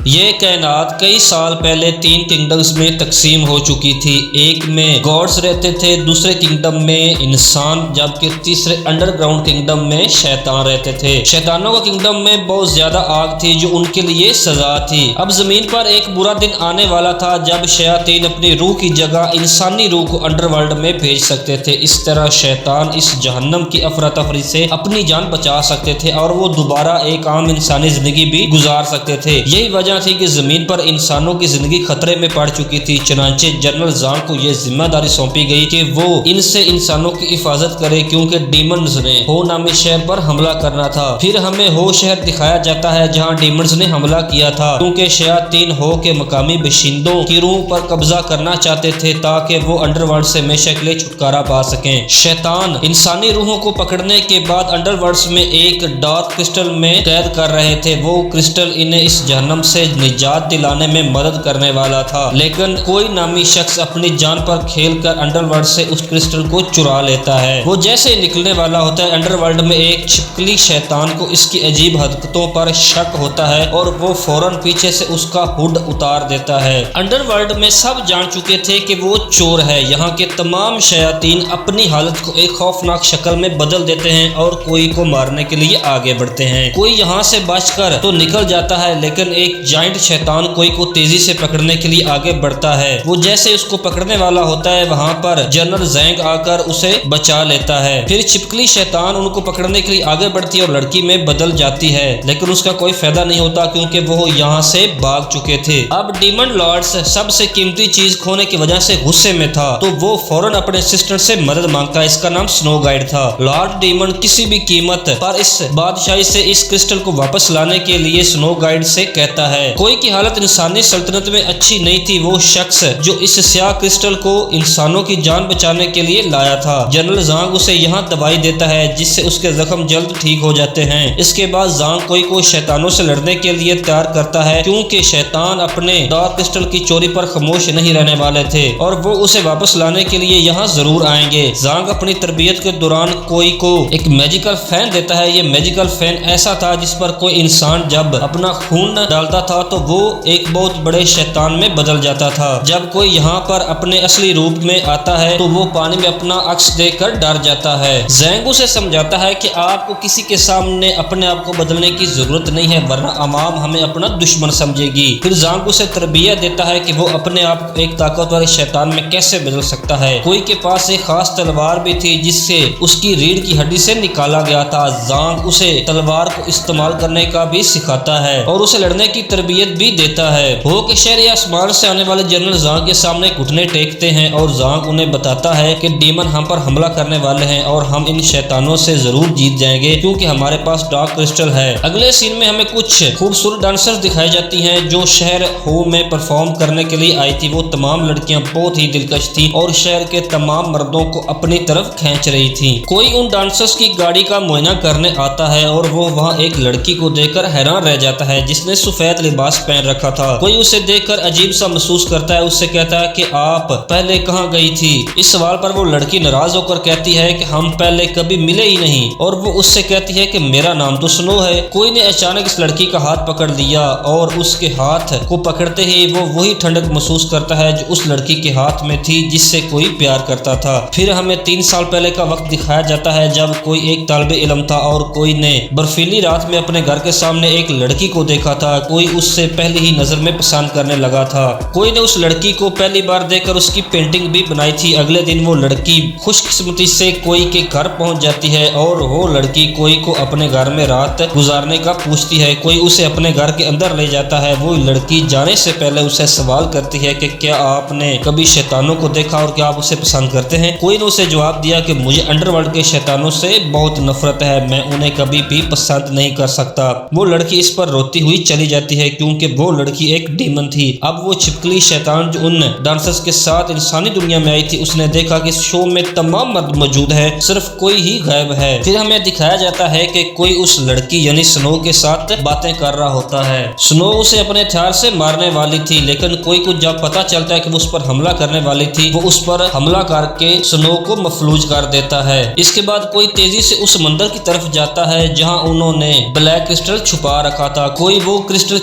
یہ کائنات کئی سال پہلے 3 کنگڈمز میں تقسیم ہو چکی تھی۔ ایک میں گاڈز رہتے تھے، دوسرے کنگڈم میں انسان، جبکہ تیسرے انڈر گراؤنڈ کنگڈم میں شیطان رہتے تھے۔ شیطانوں کا کنگڈم میں بہت زیادہ آگ تھی جو ان کے لیے سزا تھی۔ اب زمین پر ایک برا دن آنے والا تھا جب شیاطین اپنی روح کی جگہ انسانی روح کو انڈر ورلڈ میں بھیج سکتے تھے۔ اس طرح شیطان اس جہنم کی افراتفری سے اپنی جان بچا سکتے تھے اور وہ دوبارہ ایک عام انسانی زندگی بھی گزار سکتے تھے۔ یہی وجہ تھی کہ زمین پر انسانوں کی زندگی خطرے میں پڑ چکی تھی۔ چنانچہ جنرل زانگ کو یہ ذمہ داری سونپی گئی کہ وہ ان سے انسانوں کی حفاظت کرے، کیونکہ ڈیمنز نے ہو نامی شہر پر حملہ کرنا تھا۔ پھر ہمیں ہو شہر دکھایا جاتا ہے جہاں ڈیمنز نے حملہ کیا تھا، کیونکہ شیاطین ہو کے مقامی باشندوں کی روح پر قبضہ کرنا چاہتے تھے تاکہ وہ انڈر ورلڈ سے ہمیشہ کے لیے چھٹکارا پا سکیں۔ شیطان انسانی روحوں کو پکڑنے کے بعد انڈر ورلڈ میں ایک ڈارک کرسٹل میں قید کر رہے تھے۔ وہ کرسٹل انہیں اس جہنم سے نجات دلانے میں مدد کرنے والا تھا، لیکن کوئی نامی شخص اپنی جان پر کھیل کر انڈر ورلڈ سے اس کرسٹل کو چرا لیتا ہے۔ وہ جیسے نکلنے والا ہوتا ہے، انڈر ورلڈ میں ایک چھپکلی شیطان کو اس کی عجیب حرکتوں پر شک ہوتا ہے اور وہ فوراً پیچھے سے اس کا ہوڈ اتار دیتا ہے۔ انڈر ورلڈ میں سب جان چکے تھے کہ وہ چور ہے۔ یہاں کے تمام شیاطین اپنی حالت کو ایک خوفناک شکل میں بدل دیتے ہیں اور کوئی کو مارنے کے لیے آگے بڑھتے ہیں۔ کوئی یہاں سے بچ کر تو نکل جاتا ہے، لیکن ایک جائنٹ شیطان کوئی کو تیزی سے پکڑنے کے لیے آگے بڑھتا ہے۔ وہ جیسے اس کو پکڑنے والا ہوتا ہے، وہاں پر جنرل زینگ آ کر اسے بچا لیتا ہے۔ پھر چھپکلی شیطان ان کو پکڑنے کے لیے آگے بڑھتی ہے اور لڑکی میں بدل جاتی ہے، لیکن اس کا کوئی فائدہ نہیں ہوتا کیونکہ وہ یہاں سے بھاگ چکے تھے۔ اب ڈیمن لارڈز سب سے قیمتی چیز کھونے کی وجہ سے غصے میں تھا، تو وہ فوراً اپنے اسسٹنٹ سے مدد مانگتا ہے۔ اس کا نام سنو گائیڈ تھا۔ لارڈ ڈیمن کسی بھی قیمت پر اس بادشاہی سے اس کرسٹل کو واپس لانے کے لیے سنو گائیڈ سے کہتا ہے۔ کوئی کی حالت انسانی سلطنت میں اچھی نہیں تھی۔ وہ شخص جو اس سیاہ کرسٹل کو انسانوں کی جان بچانے کے لیے لایا تھا۔ جنرل زانگ اسے یہاں دوائی دیتا ہے جس سے اس کے زخم جلد ٹھیک ہو جاتے ہیں۔ اس کے بعد زانگ کوئی کو شیطانوں سے لڑنے کے لیے تیار کرتا ہے، کیونکہ شیطان اپنے ڈارک کرسٹل کی چوری پر خاموش نہیں رہنے والے تھے اور وہ اسے واپس لانے کے لیے یہاں ضرور آئیں گے۔ زانگ اپنی تربیت کے دوران کوئی کو ایک میجیکل فین دیتا ہے۔ یہ میجیکل فین ایسا تھا جس پر کوئی انسان جب اپنا خون ڈالتا تھا تو وہ ایک بہت بڑے شیطان میں بدل جاتا تھا۔ جب کوئی یہاں پر اپنے اصلی روپ میں آتا ہے تو وہ پانی میں اپنا عکس دیکھ کر ڈر جاتا ہے۔ زینگ اسے سمجھاتا ہے کہ آپ کو کسی کے سامنے اپنے آپ کو بدلنے کی ضرورت نہیں ہے، ورنہ عوام ہمیں اپنا دشمن سمجھے گی۔ پھر زانگ اسے تربیت دیتا ہے کہ وہ اپنے آپ کو ایک طاقتور شیطان میں کیسے بدل سکتا ہے۔ کوئی کے پاس ایک خاص تلوار بھی تھی جس سے اس کی ریڑھ کی ہڈی سے نکالا گیا تھا۔ زانگ اسے تلوار کو استعمال کرنے کا بھی سکھاتا ہے اور اسے لڑنے کی تربیت بھی دیتا ہے۔ ہو کے شہر آسمان سے آنے والے جنرل زانگ کے سامنے گھٹنے ٹیکتے ہیں اور زانگ انہیں بتاتا ہے کہ ڈیمن ہم پر حملہ کرنے والے ہیں اور ہم ان شیطانوں سے ضرور جیت جائیں گے کیونکہ ہمارے پاس ڈارک کرسٹل ہے۔ اگلے سین میں ہمیں کچھ خوبصورت ڈانسرز دکھائی جاتی ہیں جو شہر ہو میں پرفارم کرنے کے لیے آئی تھی۔ وہ تمام لڑکیاں بہت ہی دلکش تھیں اور شہر کے تمام مردوں کو اپنی طرف کھینچ رہی تھیں۔ کوئی ان ڈانسرز کی گاڑی کا معائنہ کرنے آتا ہے اور وہ وہاں ایک لڑکی کو دیکھ کر حیران رہ جاتا ہے جس نے سفید لباس پہن رکھا تھا۔ کوئی اسے دیکھ کر عجیب سا محسوس کرتا ہے۔ اس سے کہتا ہے کہ آپ پہلے کہاں گئی تھی؟ اس سوال پر وہ لڑکی ناراض ہو کر کہتی ہے کہ ہم پہلے کبھی ملے ہی نہیں، اور وہ اس سے کہتی ہے کہ میرا نام تو سنو ہے۔ کوئی نے اچانک اس لڑکی کا ہاتھ پکڑ لیا اور اس کے ہاتھ کو پکڑتے ہی وہ وہی ٹھنڈک محسوس کرتا ہے جو اس لڑکی کے ہاتھ میں تھی جس سے کوئی پیار کرتا تھا۔ پھر ہمیں 3 سال پہلے کا وقت دکھایا جاتا ہے جب کوئی ایک طالب علم تھا اور کوئی نے برفیلی رات میں اپنے گھر کے سامنے ایک لڑکی کو دیکھا تھا۔ کوئی اس سے پہلی ہی نظر میں پسند کرنے لگا تھا۔ کوئی نے اس لڑکی کو پہلی بار دیکھ کر اس کی پینٹنگ بھی بنائی تھی۔ اگلے دن وہ لڑکی خوش قسمتی سے کوئی کے گھر پہنچ جاتی ہے اور وہ لڑکی کوئی کو اپنے گھر میں رات گزارنے کا پوچھتی ہے۔ کوئی اسے اپنے گھر کے اندر لے جاتا ہے۔ وہ لڑکی جانے سے پہلے اسے سوال کرتی ہے کہ کیا آپ نے کبھی شیطانوں کو دیکھا اور کیا آپ اسے پسند کرتے ہیں؟ کوئی نے اسے جواب دیا کہ مجھے انڈر ورلڈ کے شیطانوں سے بہت نفرت ہے، میں انہیں کبھی بھی پسند نہیں کر سکتا۔ وہ لڑکی اس پر روتی ہوئی چلی جاتی ہے کیونکہ وہ لڑکی ایک ڈیمن تھی۔ اب وہ چھپکلی شیطان جو ان ڈانسرز کے ساتھ انسانی دنیا میں آئی تھی، اس نے دیکھا کہ اس شو میں تمام مرد موجود ہیں، صرف کوئی ہی غائب ہے۔ پھر ہمیں دکھایا جاتا ہے کہ کوئی اس لڑکی یعنی سنو کے ساتھ باتیں کر رہا ہوتا ہے۔ سنو اسے اپنے ہتھیار سے مارنے والی تھی، لیکن کوئی کو جب پتا چلتا ہے کہ وہ اس پر حملہ کرنے والی تھی، وہ اس پر حملہ کر کے سنو کو مفلوج کر دیتا ہے۔ اس کے بعد کوئی تیزی سے اس مندر کی طرف جاتا ہے جہاں انہوں نے بلیک کرسٹل چھپا رکھا تھا۔ کوئی وہ کرسٹل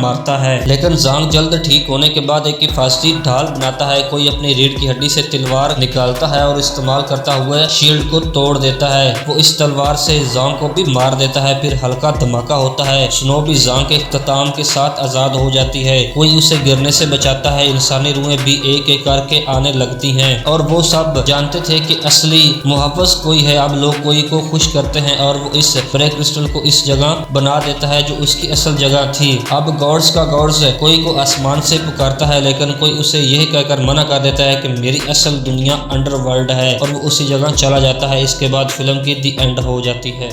مارتا ہے، لیکن زانگ جلد ٹھیک ہونے کے بعد ایک حفاظتی ڈھال بناتا ہے۔ کوئی اپنی ریڑھ کی ہڈی سے تلوار نکالتا ہے اور استعمال کرتا ہوا شیلڈ کو توڑ دیتا ہے۔ وہ اس تلوار سے زانگ کو بھی مار دیتا ہے۔ پھر ہلکا دھماکہ ہوتا ہے، سنو بھی زانگ کے اختتام کے ساتھ آزاد ہو جاتی ہے۔ کوئی اسے گرنے سے بچاتا ہے۔ انسانی روحیں بھی ایک ایک کر کے آنے لگتی ہیں اور وہ سب جانتے تھے کہ اصلی محافظ کوئی ہے۔ اب لوگ کوئی کو خوش کرتے ہیں اور وہ اس پرے کرسٹل کو اس جگہ بنا دیتا ہے جو اس کی اصل جگہ تھی۔ اب گارڈز کا گارڈز کوئی کو آسمان سے پکارتا ہے، لیکن کوئی اسے یہ کہہ کر منع کر دیتا ہے کہ میری اصل دنیا انڈر ورلڈ ہے، اور وہ اسی جگہ چلا جاتا ہے۔ اس کے بعد فلم کی دی اینڈ ہو جاتی ہے۔